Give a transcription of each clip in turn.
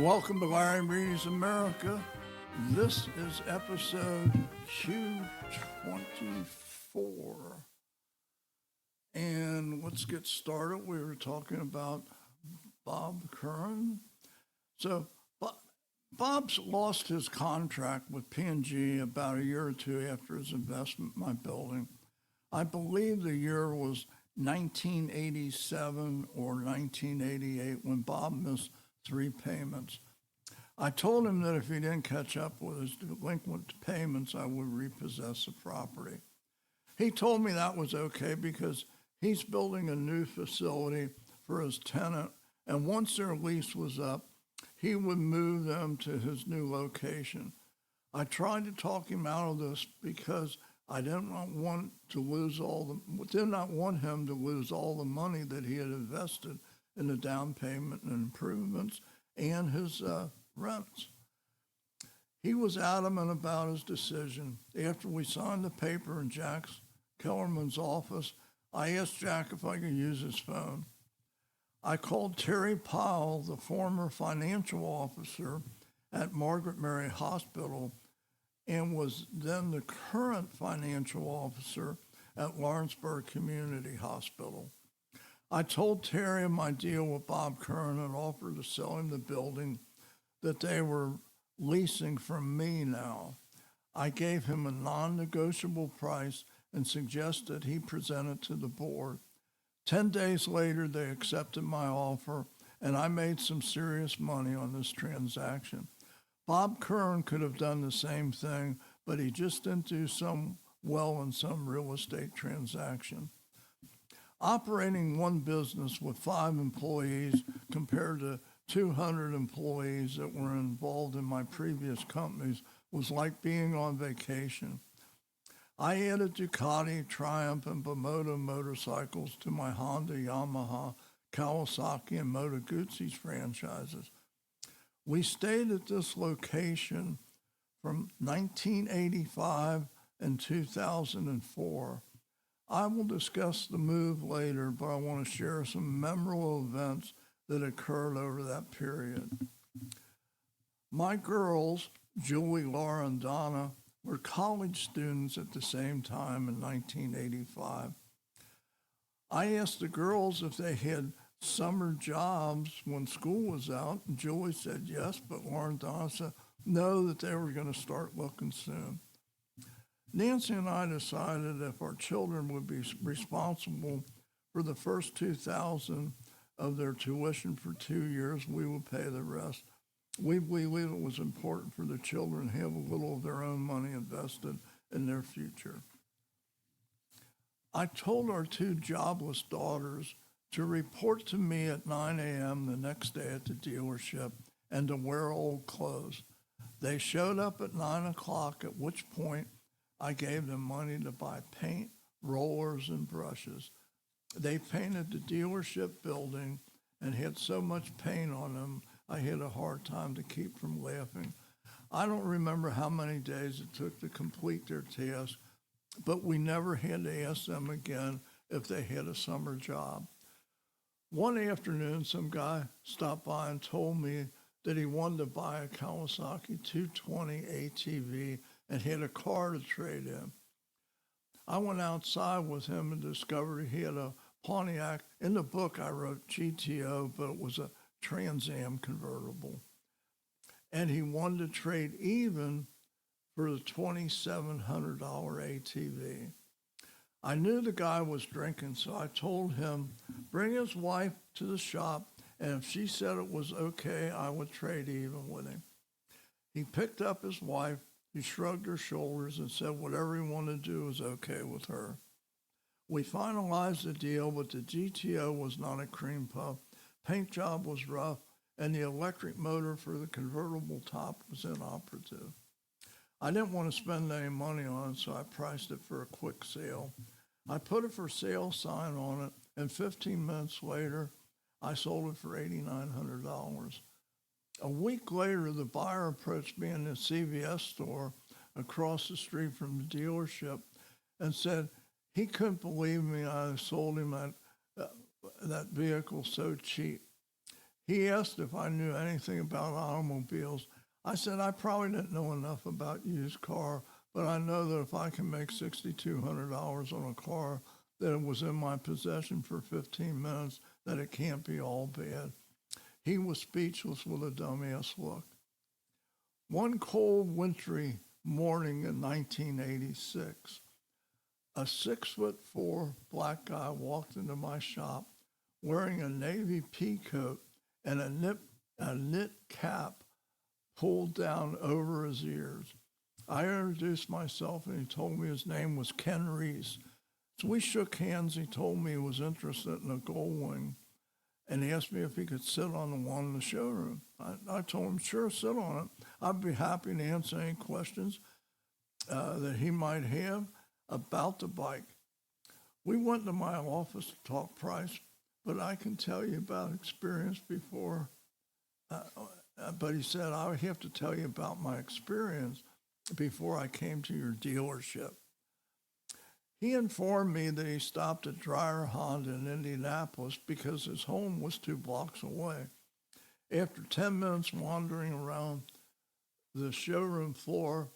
Welcome to Larry Reed's America. This is episode Q24. And let's get started. We were talking about Bob Curran. So Bob's lost his contract with P&G about a year or two after his investment in my building. I believe the year was 1987 or 1988 when Bob missed 3 payments. I told him that if he didn't catch up with his delinquent payments, I would repossess the property. He told me that was okay because he's building a new facility for his tenant, and once their lease was up, he would move them to his new location. I tried to talk him out of this because I did not want him to lose all the money that he had invested in the down payment and improvements and his rents. He was adamant about his decision. After we signed the paper in Jack Kellerman's office, I asked Jack if I could use his phone. I called Terry Powell, the former financial officer at Margaret Mary Hospital, and was then the current financial officer at Lawrenceburg Community Hospital. I told Terry of my deal with Bob Curran and offered to sell him the building that they were leasing from me now. I gave him a non-negotiable price and suggested he present it to the board. 10 days later, they accepted my offer, and I made some serious money on this transaction. Bob Curran could have done the same thing, but he just didn't do well in some real estate transaction. Operating one business with 5 employees compared to 200 employees that were involved in my previous companies was like being on vacation. I added Ducati, Triumph, and Bimota motorcycles to my Honda, Yamaha, Kawasaki, and Moto Guzzi's franchises. We stayed at this location from 1985 and 2004. I will discuss the move later, but I want to share some memorable events that occurred over that period. My girls, Julie, Laura, and Donna, were college students at the same time in 1985. I asked the girls if they had summer jobs when school was out, and Julie said yes, but Laura and Donna said no, that they were going to start looking soon. Nancy and I decided if our children would be responsible for the first $2,000 of their tuition for 2 years, we would pay the rest. We believe it was important for the children to have a little of their own money invested in their future. I told our 2 jobless daughters to report to me at 9 a.m. the next day at the dealership and to wear old clothes. They showed up at 9 o'clock, at which point I gave them money to buy paint, rollers, and brushes. They painted the dealership building and had so much paint on them, I had a hard time to keep from laughing. I don't remember how many days it took to complete their task, but we never had to ask them again if they had a summer job. One afternoon, some guy stopped by and told me that he wanted to buy a Kawasaki 220 ATV and had a car to trade in. I went outside with him and discovered he had a Pontiac. In the book, I wrote GTO, but it was a Trans Am convertible. And he wanted to trade even for the $2,700 ATV. I knew the guy was drinking, so I told him, bring his wife to the shop, and if she said it was okay, I would trade even with him. He picked up his wife, he shrugged her shoulders and said whatever he wanted to do was okay with her. We finalized the deal, but the GTO was not a cream puff. Paint job was rough, and the electric motor for the convertible top was inoperative. I didn't want to spend any money on it, so I priced it for a quick sale. I put a for sale sign on it, and 15 minutes later, I sold it for $8,900. A week later, the buyer approached me in the CVS store across the street from the dealership and said he couldn't believe me. I sold him that vehicle so cheap. He asked if I knew anything about automobiles. I said I probably didn't know enough about used car, but I know that if I can make $6,200 on a car that it was in my possession for 15 minutes, that it can't be all bad. He was speechless with a dumbass look. One cold, wintry morning in 1986, a 6'4" black guy walked into my shop wearing a navy pea coat and a knit cap pulled down over his ears. I introduced myself and he told me his name was Ken Reese. So we shook hands. He told me he was interested in a Goldwing and he asked me if he could sit on the one in the showroom. I told him, sure, sit on it. I'd be happy to answer any questions that he might have about the bike. We went to my office to talk price, but I can tell you about experience before. But he said, I have to tell you about my experience before I came to your dealership. He informed me that he stopped at Dreyer Honda in Indianapolis because his home was 2 blocks away. After 10 minutes wandering around the showroom floor,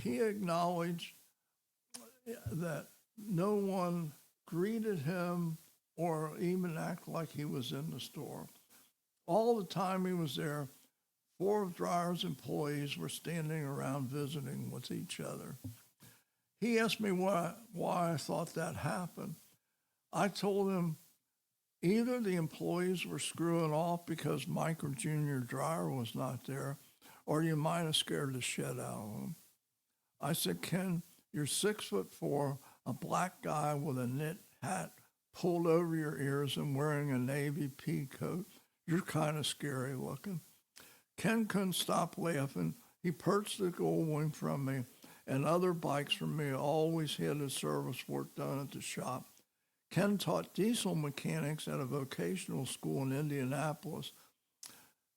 he acknowledged that no one greeted him or even acted like he was in the store. All the time he was there, 4 of Dreyer's employees were standing around visiting with each other. He asked me why I thought that happened. I told him either the employees were screwing off because Michael Jr. Dreyer was not there, or you might have scared the shit out of them. I said, Ken, you're 6'4", a black guy with a knit hat pulled over your ears and wearing a navy pea coat. You're kind of scary looking. Ken couldn't stop laughing. He purchased the Goldwing from me and other bikes from me, always had his service work done at the shop. Ken taught diesel mechanics at a vocational school in Indianapolis.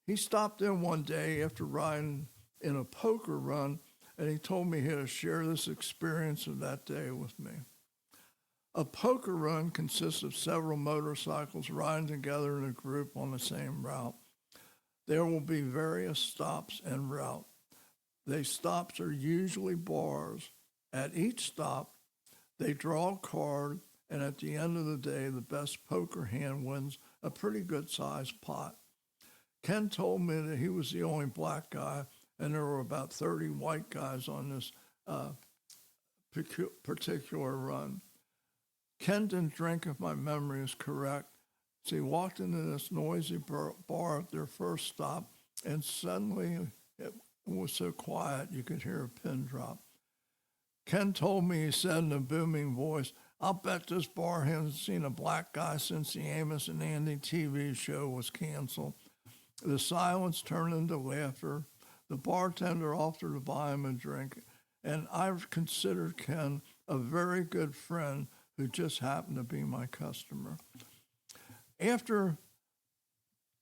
He stopped in one day after riding in a poker run, and he told me he had to share this experience of that day with me. A poker run consists of several motorcycles riding together in a group on the same route. There will be various stops en route. These stops are usually bars. At each stop, they draw a card, and at the end of the day, the best poker hand wins a pretty good-sized pot. Ken told me that he was the only black guy, and there were about 30 white guys on this particular run. Ken didn't drink, if my memory is correct. So he walked into this noisy bar at their first stop, and suddenly it was so quiet you could hear a pin drop. Ken told me, he said in a booming voice, I'll bet this bar hasn't seen a black guy since the Amos and Andy TV show was canceled. The silence turned into laughter. The bartender offered to buy him a drink, and I've considered Ken a very good friend who just happened to be my customer. After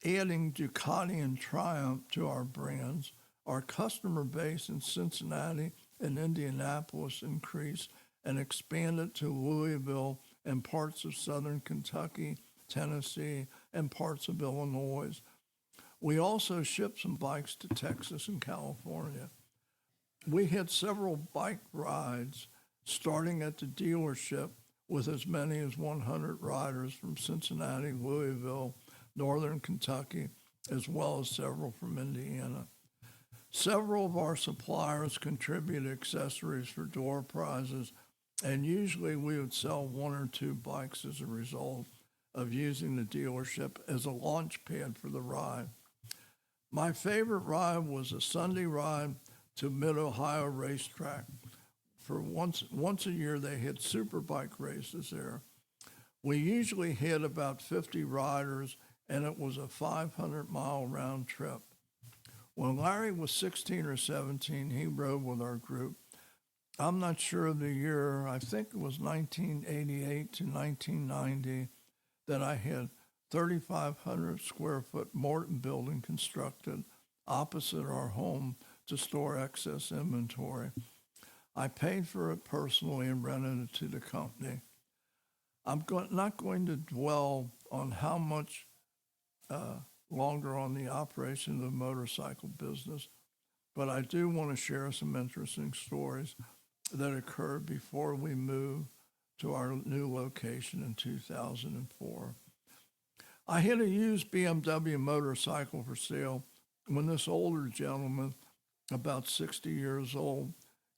adding Ducati and Triumph to our brands, our customer base in Cincinnati and Indianapolis increased and expanded to Louisville and parts of southern Kentucky, Tennessee, and parts of Illinois. We also shipped some bikes to Texas and California. We had several bike rides starting at the dealership with as many as 100 riders from Cincinnati, Louisville, northern Kentucky, as well as several from Indiana. Several of our suppliers contribute accessories for door prizes, and usually we would sell 1 or 2 bikes as a result of using the dealership as a launch pad for the ride. My favorite ride was a Sunday ride to Mid-Ohio Racetrack. For once a year, they had super bike races there. We usually had about 50 riders, and it was a 500-mile round trip. When Larry was 16 or 17, he rode with our group. I'm not sure of the year. I think it was 1988 to 1990 that I had 3,500 square foot Morton building constructed opposite our home to store excess inventory. I paid for it personally and rented it to the company. I'm not going to dwell on how much longer on the operation of the motorcycle business, but I do want to share some interesting stories that occurred before we moved to our new location in 2004. I had a used BMW motorcycle for sale when this older gentleman, about 60 years old,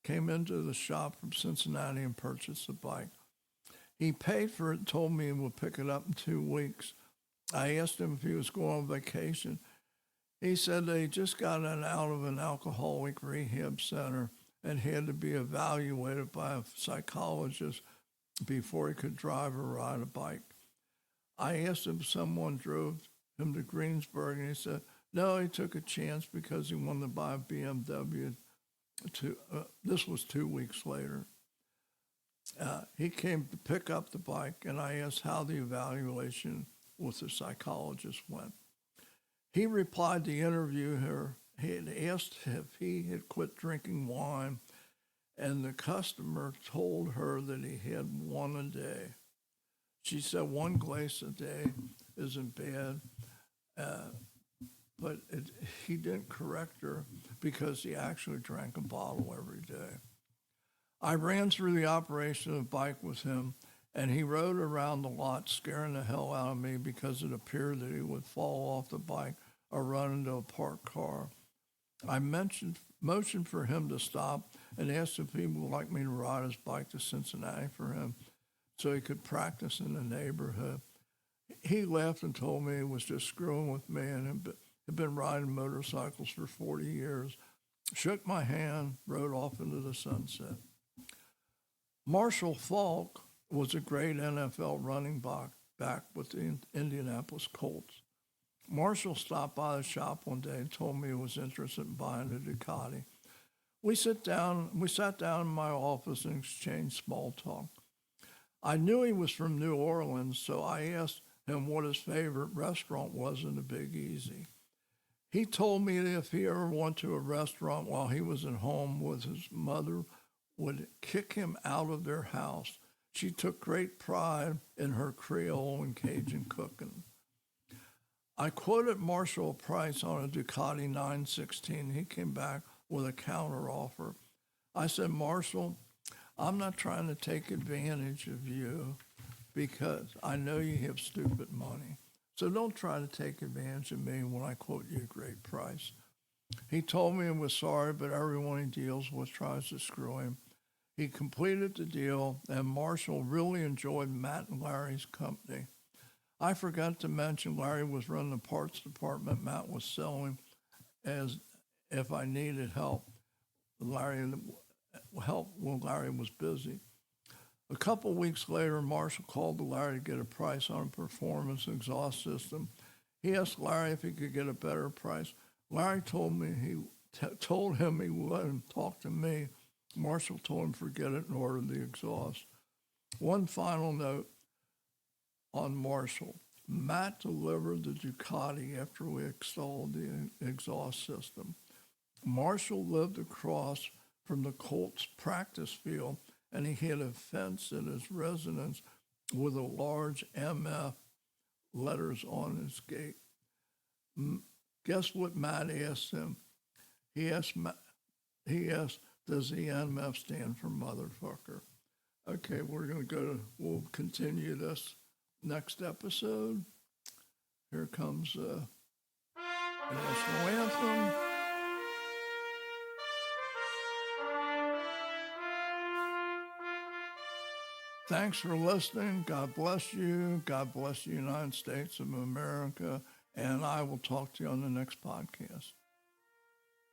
came into the shop from Cincinnati and purchased the bike. He paid for it and told me he would pick it up in 2 weeks. I asked him if he was going on vacation. He said that he just got out of an alcoholic rehab center and had to be evaluated by a psychologist before he could drive or ride a bike. I asked him if someone drove him to Greensburg, and he said, no, he took a chance because he wanted to buy a BMW. This was 2 weeks later. He came to pick up the bike, and I asked how the evaluation with the psychologist went. He replied to the interviewer. He had asked if he had quit drinking wine, and the customer told her that he had one a day. She said 1 glass a day isn't bad, but he didn't correct her because he actually drank a bottle every day. I ran through the operation of the bike with him, and he rode around the lot scaring the hell out of me because it appeared that he would fall off the bike or run into a parked car. I motioned for him to stop and asked if he would like me to ride his bike to Cincinnati for him so he could practice in the neighborhood. He laughed and told me he was just screwing with me and had been riding motorcycles for 40 years, shook my hand, rode off into the sunset. Marshall Faulk was a great NFL running back with the Indianapolis Colts. Marshall stopped by the shop one day and told me he was interested in buying a Ducati. We sat down in my office and exchanged small talk. I knew he was from New Orleans, so I asked him what his favorite restaurant was in the Big Easy. He told me that if he ever went to a restaurant while he was at home with his mother, would kick him out of their house. She took great pride in her Creole and Cajun cooking. I quoted Marshall a price on a Ducati 916. He came back with a counter offer. I said, Marshall, I'm not trying to take advantage of you because I know you have stupid money. So don't try to take advantage of me when I quote you a great price. He told me he was sorry, but everyone he deals with tries to screw him. He completed the deal, and Marshall really enjoyed Matt and Larry's company. I forgot to mention Larry was running the parts department Matt was selling as if I needed help. Larry was busy. A couple weeks later, Marshall called to Larry to get a price on a performance exhaust system. He asked Larry if he could get a better price. Larry told him he wouldn't talk to me. Marshall told him forget it and ordered the exhaust. One final note on Marshall. Matt delivered the Ducati after we installed the exhaust system. Marshall lived across from the Colts practice field, and he had a fence in his residence with a large MF letters on his gate. Guess what Matt asked him? He asked, does the MF stand for motherfucker? Okay, we'll continue this next episode. Here comes the national anthem. Thanks for listening. God bless you. God bless the United States of America. And I will talk to you on the next podcast.